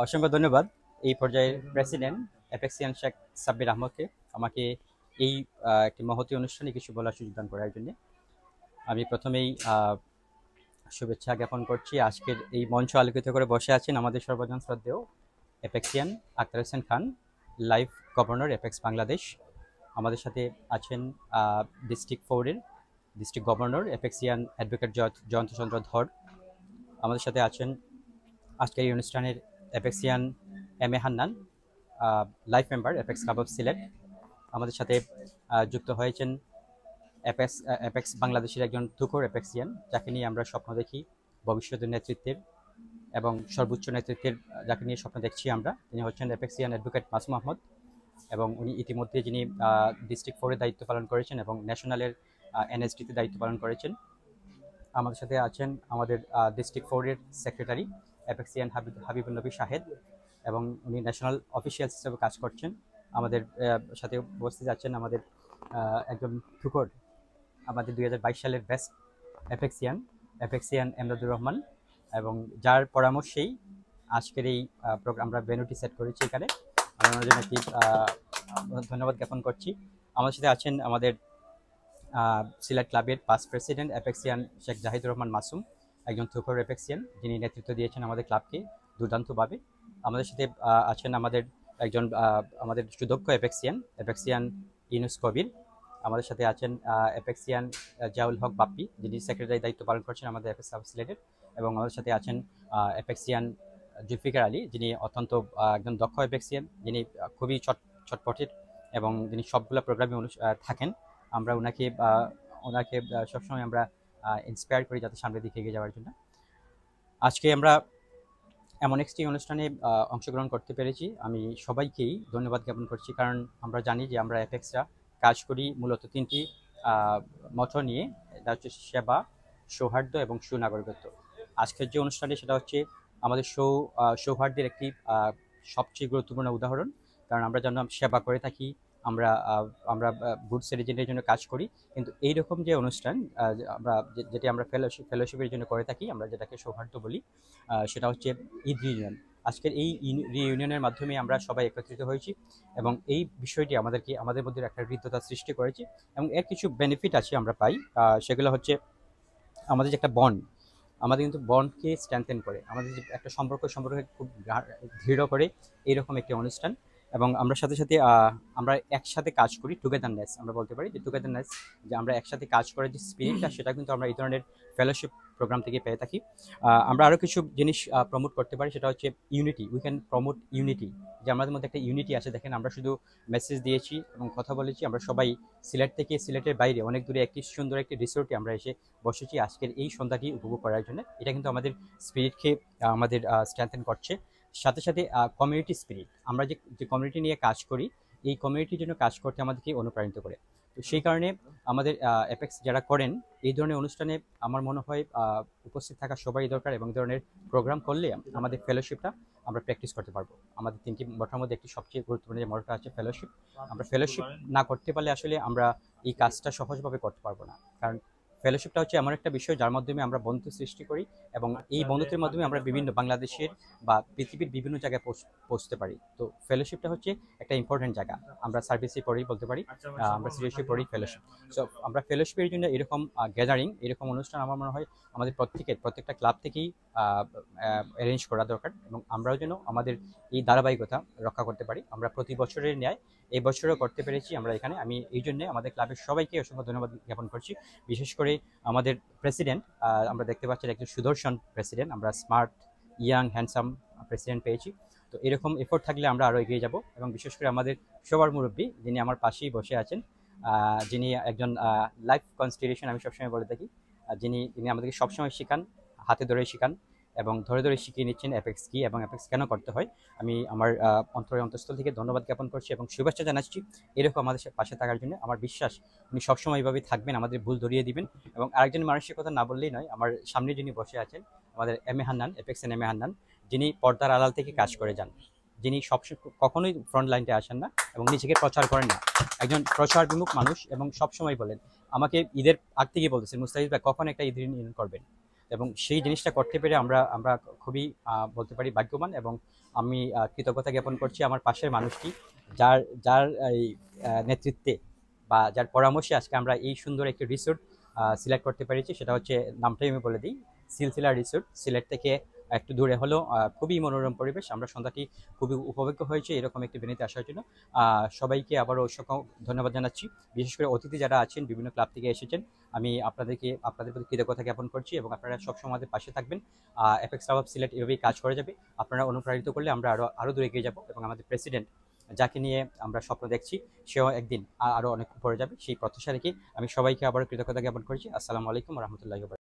অসংখ্য ধন্যবাদ এই পর্যায়ের প্রেসিডেন্ট অ্যাপেক্সিয়ান শেখ সাব্বির আহমদকে আমাকে এই একটি মহতী অনুষ্ঠানে কিছু বলার সুযোগ দান করার জন্য। আমি প্রথমেই শুভেচ্ছা জ্ঞাপন করছি। আজকের এই মঞ্চ আলোকিত করে বসে আছেন আমাদের সর্বজন শ্রদ্ধেয় Apexian Akhtar Hossain Khan, life governor Apex Bangladesh. আমাদের সাথে আছেন ডিস্ট্রিক্ট 4-এর district governor Apexian advocate Joyanta Chandra Dhar. আমাদের সাথে আছেন আজকের এই অনুষ্ঠানের Apexian M A Hannan, life member Apex club of Sylhet. আমাদের সাথে যুক্ত হয়েছেন অ্যাপেক্স বাংলাদেশের একজন তুখোর অ্যাপেক্সিয়ান, যাকে নিয়ে আমরা স্বপ্ন দেখি ভবিষ্যতের নেতৃত্বের এবং সর্বোচ্চ নেতৃত্বের, যাকে নিয়ে স্বপ্ন দেখছি আমরা। তিনি হচ্ছেন অ্যাপেক্সিয়ান অ্যাডভোকেট মাসুম আহমদ, এবং উনি ইতিমধ্যে যিনি ডিস্ট্রিক্ট 4-এর দায়িত্ব পালন করেছেন এবং ন্যাশনালের এনএসডিতে দায়িত্ব পালন করেছেন। আমাদের সাথে আছেন আমাদের ডিস্ট্রিক্ট 4-এর সেক্রেটারি অ্যাপেক্সিয়ান হাবিবুল নবী শাহেদ, এবং উনি ন্যাশনাল অফিসিয়ালস হিসেবে কাজ করছেন। আমাদের সাথে উপস্থিত আছেন আমাদের একজন তুখোর, আমাদের 2022 সালের বেস্ট অ্যাপেক্সিয়ান এমদাদুর রহমান, এবং যার পরামর্শেই আজকের এই প্রোগ্রাম আমরা ভেন্যুটি সেট করেছি এখানে। আমি ওনার জন্য একটি ধন্যবাদ জ্ঞাপন করছি। আমাদের সাথে আছেন আমাদের সিলেট ক্লাবের past president Apexian Sheikh Jahidur Rahman Masum, একজন তুখোর অ্যাপেক্সিয়ান, যিনি নেতৃত্ব দিয়েছেন আমাদের ক্লাবকে দুর্দান্তভাবে। আমাদের সাথে আছেন আমাদের একজন আমাদের সুদক্ষ অ্যাপেক্সিয়ান ইউনুস কবির। আমাদের সাথে আছেন অ্যাপেক্সিয়ান জাউল হক বাপ্পি, যিনি সেক্রেটারি দায়িত্ব পালন করছেন আমাদের অ্যাপেক্স ক্লাব সিলেটের। এবং আমাদের সাথে আছেন অ্যাপেক্সিয়ান জুলফিকার আলী, যিনি অত্যন্ত একজন দক্ষ অ্যাপেক্সিয়ান, যিনি খুবই চটপটের এবং যিনি সবগুলো প্রোগ্রামে থাকেন। আমরা ওনাকে সবসময় আমরা ইন্সপায়ার করি যাতে সামনের দিকে এগিয়ে যাওয়ার জন্য। আজকে আমরা এমন একটি অনুষ্ঠানে অংশগ্রহণ করতে পেরেছি, আমি সবাইকেই ধন্যবাদ জ্ঞাপন করছি। কারণ আমরা জানি যে আমরা অ্যাপেক্সরা কাজ করি মূলত 3টি মতো নিয়ে, এটা হচ্ছে সেবা, সৌহার্দ্য এবং সুনাগরিকত্ব। আজকের যে অনুষ্ঠানে সেটা হচ্ছে আমাদের সৌহার্দ্যের একটি সবচেয়ে গুরুত্বপূর্ণ উদাহরণ। কারণ আমরা যেন সেবা করে থাকি, আমরা আমরা গুড সিটিজেনের জন্য কাজ করি, কিন্তু এইরকম যে অনুষ্ঠান আমরা যেটি আমরা ফেলোশিপের জন্য করে থাকি, আমরা যেটাকে সৌহার্দ্য বলি, সেটা হচ্ছে ঈদ রিউনিয়ন। আজকের এই রিউনিয়নের মাধ্যমে আমরা সবাই একত্রিত হয়েছি, এবং এই বিষয়টি আমাদের মধ্যে একটা হৃদ্যতা সৃষ্টি করেছে, এবং এর কিছু বেনিফিট আছে আমরা পাই। সেগুলো হচ্ছে আমাদের যে একটা বন্ড, আমাদের কিন্তু বন্ডকে স্ট্রেংথেন করে, আমাদের যে একটা সম্পর্ককে খুব দৃঢ় করে এইরকম একটি অনুষ্ঠান। এবং আমরা সাথে সাথে আমরা একসাথে কাজ করি, টুগেদারনেস আমরা বলতে পারি, যে টুগেদারনেস, যে আমরা একসাথে কাজ করার যে স্পিরিটটা, সেটা কিন্তু আমরা এই ধরনের ফেলোশিপ প্রোগ্রাম থেকে পেয়ে থাকি। আমরা আরও কিছু জিনিস প্রমোট করতে পারি, সেটা হচ্ছে unity. We can promote unity, যে আমাদের মধ্যে একটা ইউনিটি আছে। দেখেন, আমরা শুধু মেসেজ দিয়েছি এবং কথা বলেছি, আমরা সবাই সিলেট থেকে, সিলেটের বাইরে অনেক দূরে একটি সুন্দর একটি রিসোর্টে আমরা এসে বসেছি আজকের এই সন্ধ্যাটি উপভোগ করার জন্য। এটা কিন্তু আমাদের স্পিরিটকে আমাদের স্ট্রেংথেন করছে। সাথে সাথে কমিউনিটি স্পিরিট, আমরা যে কমিউনিটি নিয়ে কাজ করি, এই কমিউনিটির জন্য কাজ করতে আমাদেরকে অনুপ্রাণিত করে। তো সেই কারণে আমাদের অ্যাপেক্স যারা করেন এই ধরনের অনুষ্ঠানে, আমার মনে হয় উপস্থিত থাকা সবাই দরকার, এবং এই ধরনের প্রোগ্রাম করলে আমাদের ফেলোশিপটা আমরা প্র্যাকটিস করতে পারবো। আমাদের 3টি মঠের মধ্যে একটি সবচেয়ে গুরুত্বপূর্ণ যে মঠটা আছে ফেলোশিপ। আমরা ফেলোশিপ না করতে পারলে আসলে আমরা এই কাজটা সহজভাবে করতে পারবো না। কারণ ফেলোশিপটা হচ্ছে এমন একটা বিষয় যার মাধ্যমে আমরা বন্ধুত্ব সৃষ্টি করি, এবং এই বন্ধুত্বের মাধ্যমে আমরা বিভিন্ন বাংলাদেশের বা পৃথিবীর বিভিন্ন জায়গায় পৌঁছতে পারি। তো ফেলোশিপটা হচ্ছে একটা ইম্পর্টেন্ট জায়গা। আমরা সার্ভিসে পড়েই বলতে পারি, আমরা সিরিয়াসলি পড়ি ফেলোশিপ। সো আমরা ফেলোশিপের জন্য এরকম গ্যাদারিং, এরকম অনুষ্ঠান আমার মনে হয় আমাদের প্রত্যেকটা ক্লাব থেকেই অ্যারেঞ্জ করা দরকার, এবং আমরাও যেন আমাদের এই ধারাবাহিকতা রক্ষা করতে পারি। আমরা প্রতি বছরের ন্যায় এই বছরও করতে পেরেছি আমরা এখানে। আমি এই জন্যে আমাদের ক্লাবের সবাইকে অসংখ্য ধন্যবাদ জ্ঞাপন করছি। বিশেষ করে আমাদের প্রেসিডেন্ট, আমরা দেখতে পাচ্ছি একজন সুদর্শন প্রেসিডেন্ট, আমরা স্মার্ট, ইয়াং, হ্যান্ডসাম প্রেসিডেন্ট পেয়েছি। তো এরকম এফোর্ট থাকলে আমরা আরও এগিয়ে যাব। এবং বিশেষ করে আমাদের সবার মুরব্বী, যিনি আমার পাশেই বসে আছেন, যিনি একজন লাইফ কনসিডারেশন আমি সবসময় বলে থাকি, যিনি আমাদেরকে সবসময় শেখান, হাতে ধরে শেখান, এবং ধরে ধরে শিখিয়ে নিচ্ছেন অ্যাপেক্স কী এবং অ্যাপেক্স কেন করতে হয়। আমি আমার অন্তঃস্থল থেকে ধন্যবাদ জ্ঞাপন করছি এবং শুভেচ্ছা জানাচ্ছি এরকম আমাদের পাশে থাকার জন্য। আমার বিশ্বাস উনি সবসময় এইভাবেই থাকবেন, আমাদের ভুল ধরিয়ে দিবেন। এবং আরেকজন মানুষের কথা না বললেই নয়, আমার সামনে যিনি বসে আছেন, আমাদের M A Hannan, অ্যাপেক্সের M A Hannan, যিনি পর্দার আড়াল থেকে কাজ করে যান, যিনি কখনোই ফ্রন্ট লাইনটা আসেন না এবং নিজেকে প্রচার করেন না। একজন প্রচার বিমুখ মানুষ, এবং সবসময় বলেন, আমাকে ঈদের আগ থেকে বলতেছেন, মুস্তাফিজ ভাই কখন একটা ঈদ ইউনিয়ন করবেন। এবং সেই জিনিসটা করতে পেরে আমরা আমরা খুবই বলতে পারি ভাগ্যবান। এবং আমি কৃতজ্ঞতা জ্ঞাপন করছি আমার পাশের মানুষটি, যার যার এই নেতৃত্বে বা যার পরামর্শে আজকে আমরা এই সুন্দর একটি রিসোর্ট সিলেক্ট করতে পেরেছি। সেটা হচ্ছে, নামটাই আমি বলে দিই, সিলসিলা রিসোর্ট। সিলেট থেকে একটু দূরে হলো, খুবই মনোরম পরিবেশ। আমরা সন্ধ্যাটি খুবই উপভোগ্য হয়েছে এরকম একটি ভেন্যুতে আসার জন্য। সবাইকে আবারও অসংখ্য ধন্যবাদ জানাচ্ছি। বিশেষ করে অতিথি যারা আছেন, বিভিন্ন ক্লাব থেকে এসেছেন, আমি আপনাদের প্রতি কৃতজ্ঞতা জ্ঞাপন করছি এবং আপনারা সবসময় আমাদের পাশে থাকবেন। এপেক্স ক্লাব অফ সিলেট এভাবেই কাজ করে যাবে। আপনারা অনুপ্রাণিত করলে আমরা আরও দূরে এগিয়ে যাব এবং আমাদের প্রেসিডেন্ট, যাকে নিয়ে আমরা স্বপ্ন দেখছি, সেও একদিন আরও অনেক উপরে যাবে। সেই প্রত্যাশা রেখে আমি সবাইকে আবারও কৃতজ্ঞতা জ্ঞাপন করছি। আসসালামু আলাইকুম রহমতুল্লাহ।